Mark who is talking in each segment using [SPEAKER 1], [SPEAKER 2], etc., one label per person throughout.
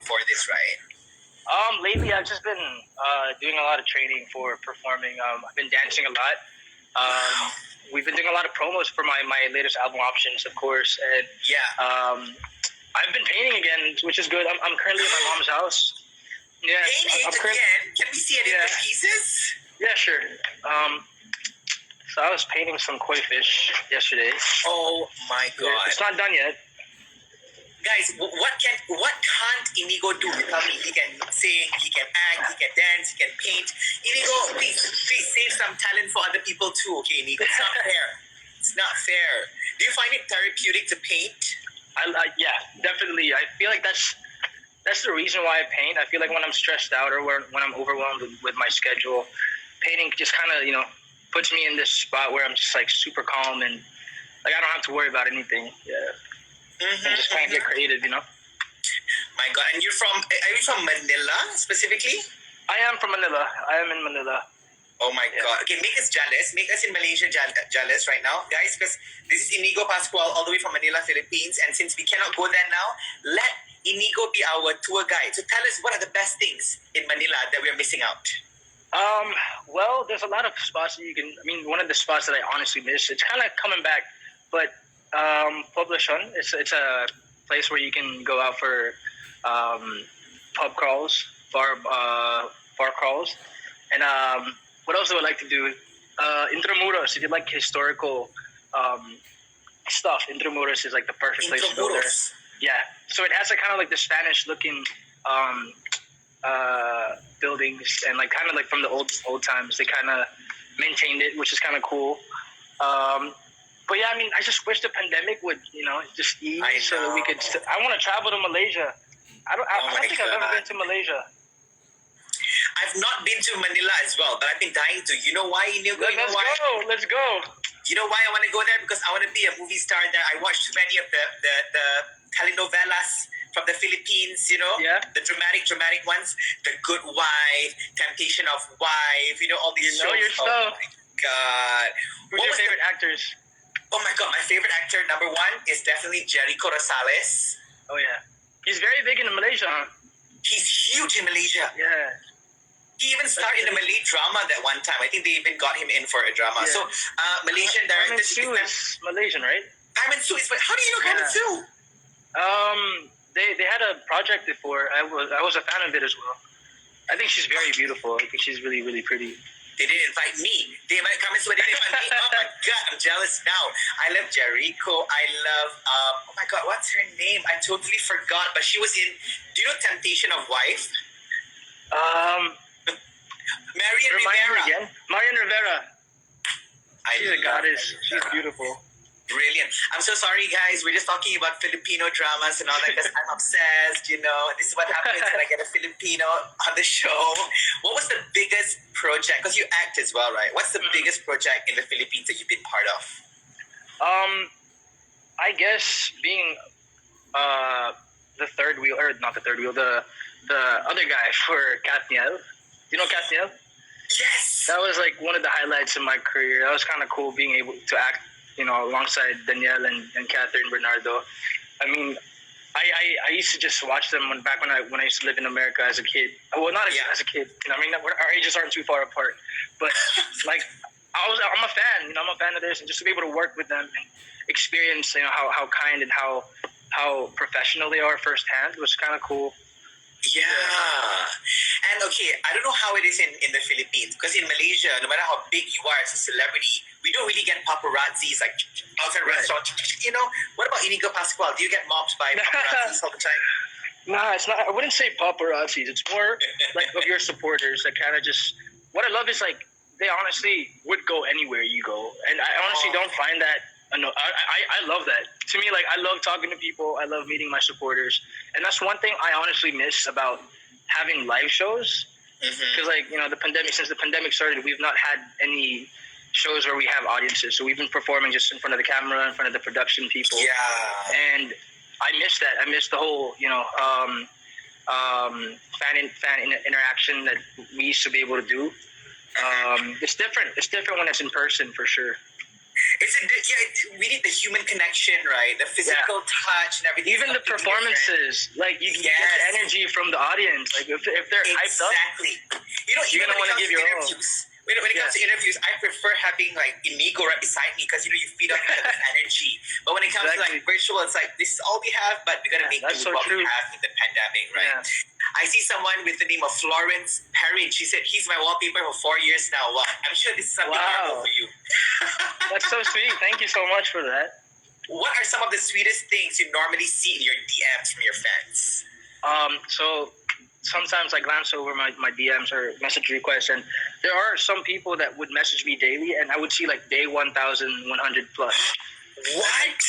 [SPEAKER 1] for this, right?
[SPEAKER 2] Lately I've just been doing a lot of training for performing. I've been dancing a lot. We've been doing a lot of promos for my latest album Options, of course, and I've been painting again, which is good. I'm currently at my mom's house. Yeah,
[SPEAKER 1] Painting again? Can we see any of the pieces?
[SPEAKER 2] Yeah, sure. So I was painting some koi fish yesterday.
[SPEAKER 1] Oh my god!
[SPEAKER 2] It's not done yet.
[SPEAKER 1] Guys, what can't Inigo do? You tell me. He can sing, he can act, he can dance, he can paint. Inigo, please save some talent for other people too, okay, Inigo? It's not fair. It's not fair. Do you find it therapeutic to paint?
[SPEAKER 2] Yeah, definitely. I feel like that's the reason why I paint. I feel like when I'm stressed out or when I'm overwhelmed with my schedule, painting just kind of, puts me in this spot where I'm just like super calm and like I don't have to worry about anything. Yeah. And just kind of get creative,
[SPEAKER 1] My God. And are you from Manila specifically?
[SPEAKER 2] I am from Manila. I am in Manila.
[SPEAKER 1] Oh my God. Okay, make us jealous. Make us in Malaysia jealous right now. Guys, because this is Inigo Pascual all the way from Manila, Philippines. And since we cannot go there now, let Inigo be our tour guide. So tell us, what are the best things in Manila that we're missing out?
[SPEAKER 2] Well, there's a lot of spots that one of the spots that I honestly miss, it's kind of coming back, but Poblacion, it's a place where you can go out for pub crawls, bar crawls, and what else do I like to do? Intramuros, if you like historical stuff, Intramuros is like the perfect place to go there. Yeah, so it has kind of like the Spanish looking buildings, and like kind of like from the old times. They kind of maintained it, which is kind of cool. But yeah, I just wish the pandemic would, just ease so that we could. I want to travel to Malaysia. I don't think I've ever been to Malaysia.
[SPEAKER 1] I've not been to Manila as well, but I've been dying to. You know why, Inigo?
[SPEAKER 2] Let's go.
[SPEAKER 1] You know why I want to go there? Because I want to be a movie star there. I watched too many of the telenovelas from the Philippines,
[SPEAKER 2] Yeah.
[SPEAKER 1] The dramatic ones. The Good Wife, Temptation of Wife, all these shows.
[SPEAKER 2] Your stuff.
[SPEAKER 1] Oh my God.
[SPEAKER 2] Who's your favorite actors?
[SPEAKER 1] Oh my God, my favorite actor, number one, is definitely Jericho Rosales.
[SPEAKER 2] Oh yeah. He's very big in Malaysia, huh?
[SPEAKER 1] He's huge in Malaysia.
[SPEAKER 2] Yeah.
[SPEAKER 1] He even starred in a Malay drama that one time. I think they even got him in for a drama. Yeah. So, Malaysian director...
[SPEAKER 2] Su is Malaysian, right?
[SPEAKER 1] Su is... How do you know Su?
[SPEAKER 2] They had a project before. I was a fan of it as well. I think she's very beautiful. I think she's really, really pretty.
[SPEAKER 1] They didn't invite me. They might come but they didn't invite me. Oh my God, I'm jealous now. I love Jericho. I love, oh my God, what's her name? I totally forgot. But she was in, do you know Temptation of Wife? Marian Rivera.
[SPEAKER 2] Again? Marian Rivera. She's a goddess. She's beautiful.
[SPEAKER 1] Brilliant. I'm so sorry, guys. We're just talking about Filipino dramas and all that because I'm obsessed, This is what happens when I get a Filipino on the show. What was the biggest project? Because you act as well, right? What's the biggest project in the Philippines that you've been part of?
[SPEAKER 2] I guess being the third wheel, or not the third wheel, the other guy for Katniel. You know Katniel?
[SPEAKER 1] Yes!
[SPEAKER 2] That was like one of the highlights in my career. That was kind of cool being able to act alongside Danielle and Catherine Bernardo. I used to just watch them when I used to live in America as a kid. Well, not as a kid. Our ages aren't too far apart. But like, I'm a fan. I'm a fan of theirs, and just to be able to work with them and experience, how kind and how professional they are firsthand was kind of cool.
[SPEAKER 1] Yeah. And okay, I don't know how it is in the Philippines, because in Malaysia, no matter how big you are as a celebrity, we don't really get paparazzis like outside restaurants. What about Inigo Pascual? Do you get mobbed by paparazzis all the time?
[SPEAKER 2] Nah, it's not. I wouldn't say paparazzis. It's more like of your supporters that kind of just. What I love is like they honestly would go anywhere you go, and I honestly don't find that. No, I love that. To me, like, I love talking to people. I love meeting my supporters. And that's one thing I honestly miss about having live shows. Because, since the pandemic started, we've not had any shows where we have audiences. So we've been performing just in front of the camera, in front of the production people.
[SPEAKER 1] Yeah.
[SPEAKER 2] And I miss that. I miss the whole, fan interaction that we used to be able to do. It's different. It's different when it's in person, for sure.
[SPEAKER 1] We need the human connection, right? The physical touch and everything.
[SPEAKER 2] Even the performances, like you get the energy from the audience. Like if they're hyped up,
[SPEAKER 1] exactly. You know,
[SPEAKER 2] you're
[SPEAKER 1] even
[SPEAKER 2] gonna want to give your all.
[SPEAKER 1] When it comes to interviews, I prefer having like Inigo right beside me because you feed off each other's energy. But when it comes to like virtual, it's like this is all we have, but we're gonna make do what we have in the pandemic, right? Yeah. I see someone with the name of Florence Perrin. She said he's my wallpaper for 4 years now. Wow, I'm sure this is something normal for you.
[SPEAKER 2] That's so sweet. Thank you so much for that.
[SPEAKER 1] What are some of the sweetest things you normally see in your DMs from your fans?
[SPEAKER 2] So sometimes I glance over my DMs or message requests, and there are some people that would message me daily, and I would see like day 1,100 plus.
[SPEAKER 1] What?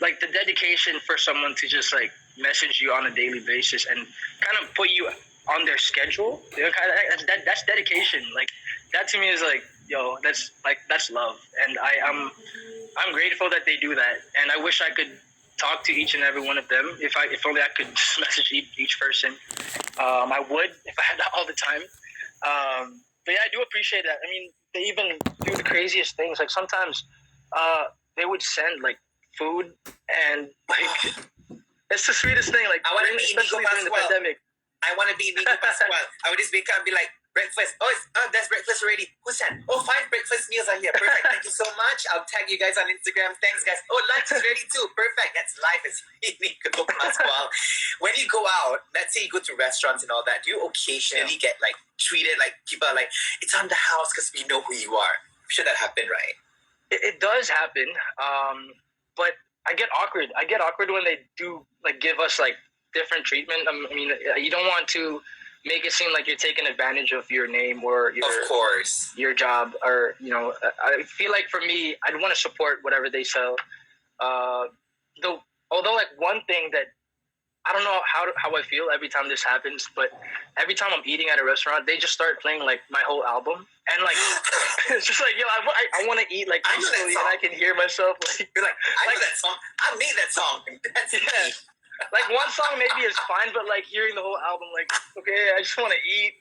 [SPEAKER 2] Like the dedication for someone to just like message you on a daily basis and kind of put you on their schedule. That's dedication. Like that to me is like, yo, that's love, and I'm grateful that they do that, and I wish I could talk to each and every one of them. If only I could message each person. I would if I had that all the time. But yeah, I do appreciate that. I mean, they even do the craziest things. Like sometimes they would send like food and like it's the sweetest thing. Like
[SPEAKER 1] I want to be Inigo Pascual. I want to be Inigo Pascual. I would just wake up and be like, breakfast. Oh, there's breakfast already. Who sent? Oh, 5 breakfast meals are here. Perfect. Thank you so much. I'll tag you guys on Instagram. Thanks, guys. Oh, lunch is ready too. Perfect. That's life as Inigo Pascual. When you go out, let's say you go to restaurants and all that, do you occasionally get like treated like people are like, it's on the house because we know who you are? I'm sure that happened, right?
[SPEAKER 2] It does happen. But I get awkward. I get awkward when they do like give us like different treatment. I mean, you don't want to make it seem like you're taking advantage of your name or your job, or I feel like for me, I'd want to support whatever they sell. Although like one thing that I don't know how I feel every time this happens, but every time I'm eating at a restaurant, they just start playing like my whole album, and like it's just like I want to eat like peacefully, and I can hear myself like you're like
[SPEAKER 1] I know that song. I made that song. That's me.
[SPEAKER 2] Like one song maybe is fine, but like hearing the whole album, like okay, I just want to eat.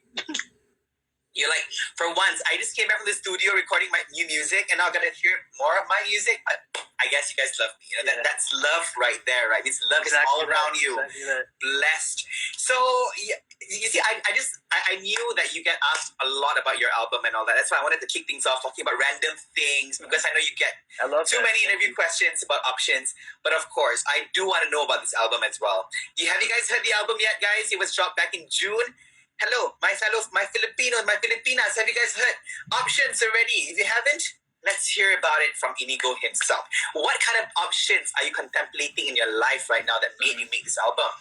[SPEAKER 1] You're like, for once, I just came back from the studio recording my new music, and now I'm gonna hear more of my music. I guess you guys love me. That's love right there, right? This love is all around you. Exactly. Blessed. So you see, I knew that you get asked a lot about your album and all that. That's why I wanted to kick things off talking about random things, because I know you get too many interview questions about options. But of course, I do want to know about this album as well. Have you guys heard the album yet, guys? It was dropped back in June. Hello, my fellows, my Filipinos, my Filipinas. Have you guys heard options already? If you haven't, let's hear about it from Inigo himself. What kind of options are you contemplating in your life right now that made you make this album?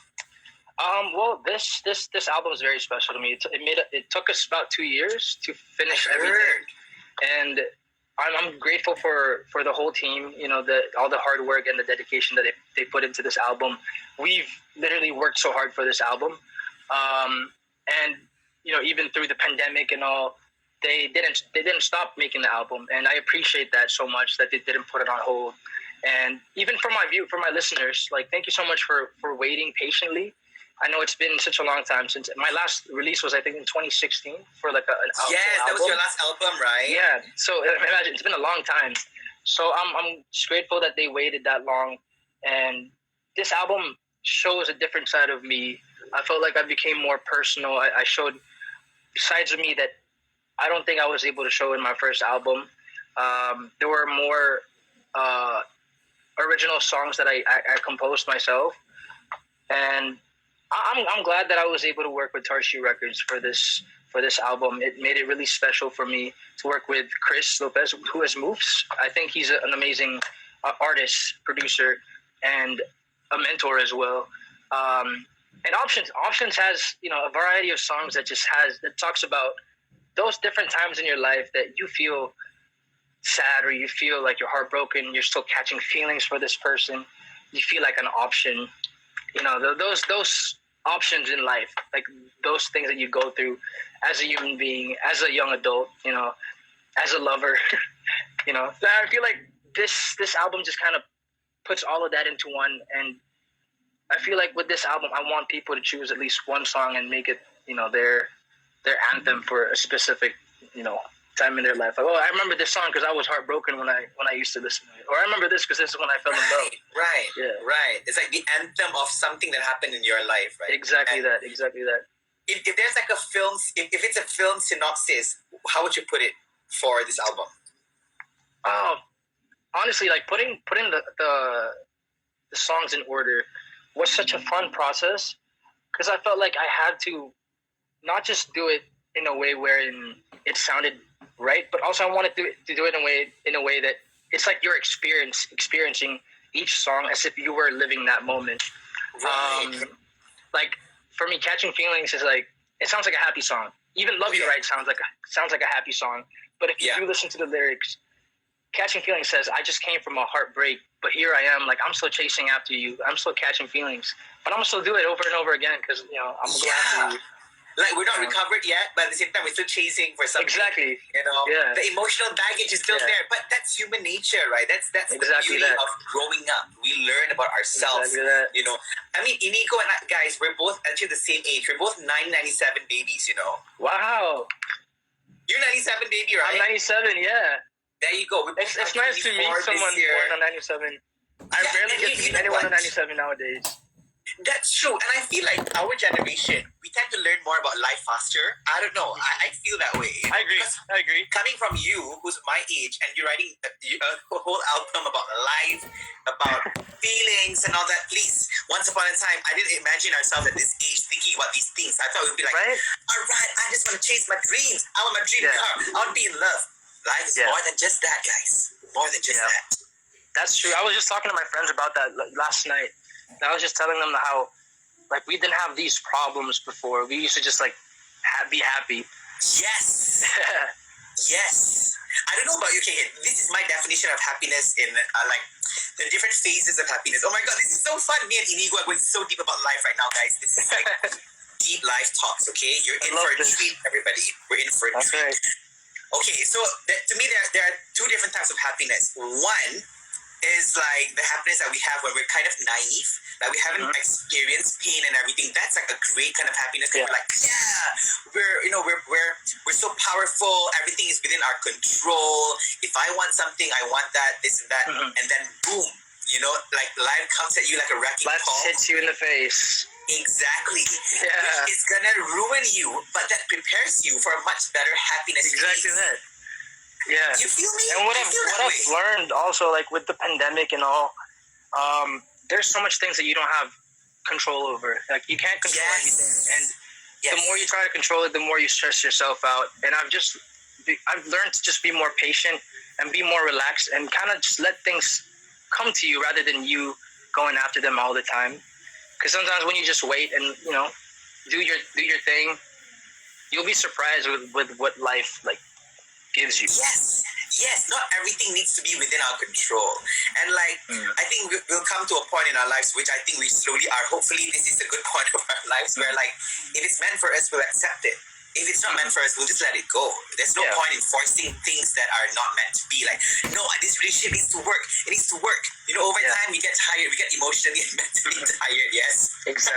[SPEAKER 2] Well, this album is very special to me. It took us about 2 years to finish everything, and I'm grateful for the whole team. All the hard work and the dedication that they put into this album. We've literally worked so hard for this album. And even through the pandemic and all, they didn't stop making the album, and I appreciate that so much that they didn't put it on hold. And even for my listeners, like thank you so much for waiting patiently. I know it's been such a long time since my last release was, I think, in 2016 for like an album.
[SPEAKER 1] Yes, that was your last album, right?
[SPEAKER 2] Yeah. So imagine, it's been a long time. So I'm just grateful that they waited that long, and this album shows a different side of me. I felt like I became more personal. I showed sides of me that I don't think I was able to show in my first album. There were more original songs that I composed myself, and I'm glad that I was able to work with Tarshu Records for this album. It made it really special for me to work with Chris Lopez, who has Moves. I think he's an amazing artist, producer, and a mentor as well. And Options has a variety of songs that talks about those different times in your life that you feel sad, or you feel like you're heartbroken. You're still catching feelings for this person. You feel like an option. Those options in life, like those things that you go through as a human being, as a young adult, as a lover. So I feel like this album just kind of puts all of that into one. And I feel like with this album, I want people to choose at least one song and make it, their anthem for a specific, time in their life. Like, oh, I remember this song because I was heartbroken when I used to listen to it, or I remember this because this is when I fell in love.
[SPEAKER 1] Right.
[SPEAKER 2] Yeah.
[SPEAKER 1] Right. It's like the anthem of something that happened in your life, right?
[SPEAKER 2] Exactly
[SPEAKER 1] And
[SPEAKER 2] that.
[SPEAKER 1] if there's like a film, if it's a film synopsis, how would you put it for this album?
[SPEAKER 2] Oh, honestly, like putting the songs in order was such a fun process because I felt like I had to not just do it in a way wherein it sounded right, but also I wanted to do it in a way that it's like you're experiencing each song as if you were living that moment.
[SPEAKER 1] Right.
[SPEAKER 2] Like for me, Catching Feelings is like, it sounds like a happy song. Even Love You Right sounds like a happy song. But if you do listen to the lyrics, Catching Feelings says, I just came from a heartbreak, but here I am, like I'm still chasing after you. I'm still catching feelings, but I'm gonna still do it over and over again because I'm gonna go after you.
[SPEAKER 1] Like we're not recovered yet, but at the same time we're still chasing for something.
[SPEAKER 2] Exactly.
[SPEAKER 1] The emotional baggage is still there, but that's human nature, right? That's
[SPEAKER 2] exactly
[SPEAKER 1] the beauty of growing up. We learn about ourselves.
[SPEAKER 2] Exactly that.
[SPEAKER 1] I mean, Inigo and I, guys, we're both actually the same age. We're both 997 babies.
[SPEAKER 2] Wow.
[SPEAKER 1] You're 97 baby, right?
[SPEAKER 2] I'm 97. Yeah.
[SPEAKER 1] There you go.
[SPEAKER 2] It's nice to meet someone born on 97. I barely get to meet anyone on 97 nowadays.
[SPEAKER 1] That's true, and I feel like our generation, we tend to learn more about life faster. I don't know. I feel that way.
[SPEAKER 2] I agree.
[SPEAKER 1] Coming from you, who's my age, and you're writing a whole album about life, about feelings and all that. Please, once upon a time, I didn't imagine ourselves at this age thinking about these things. I thought we'd be like, all right, I just want to chase my dreams. I want my dream car. I want to be in love. Life is more than just that, guys. More than just that.
[SPEAKER 2] That's true. I was just talking to my friends about that last night. I was just telling them how, like, we didn't have these problems before. We used to just, like, be happy.
[SPEAKER 1] Yes. Yes. I don't know about you, okay, this is my definition of happiness in, like, the different phases of happiness. Oh, my God, this is so fun. Me and Inigo are going so deep about life right now, guys. This is, like, deep life talks, okay? You're in for a treat, everybody. We're in for a treat.
[SPEAKER 2] Right.
[SPEAKER 1] Okay, so to me, there are two different types of happiness. One is like the happiness that we have when we're kind of naive, like we haven't experienced pain and everything. That's like a great kind of happiness. We're like, we're so powerful. Everything is within our control. If I want something, I want that, this and that, and then boom, like life comes at you like a wrecking ball.
[SPEAKER 2] Life hits you in the face.
[SPEAKER 1] Exactly.
[SPEAKER 2] Yeah.
[SPEAKER 1] Which is gonna ruin you, but that prepares you for a much better happiness.
[SPEAKER 2] Exactly that. Yeah.
[SPEAKER 1] You feel me?
[SPEAKER 2] And what I've learned also, like with the pandemic and all, there's so much things that you don't have control over. Like you can't control anything, and the more you try to control it, the more you stress yourself out. And I've learned to just be more patient and be more relaxed and kind of just let things come to you rather than you going after them all the time. Because sometimes when you just wait and do your thing, you'll be surprised with what life like gives you.
[SPEAKER 1] Yes, not everything needs to be within our control. And like, I think we'll come to a point in our lives, which I think we slowly are. Hopefully this is a good point of our lives where like, if it's meant for us, we'll accept it. If it's not meant for us, we'll just let it go. There's no point in forcing things that are not meant to be. Like, no, this relationship needs to work. It needs to work. Over time, we get tired. We get emotionally and mentally tired, yes?
[SPEAKER 2] Exactly.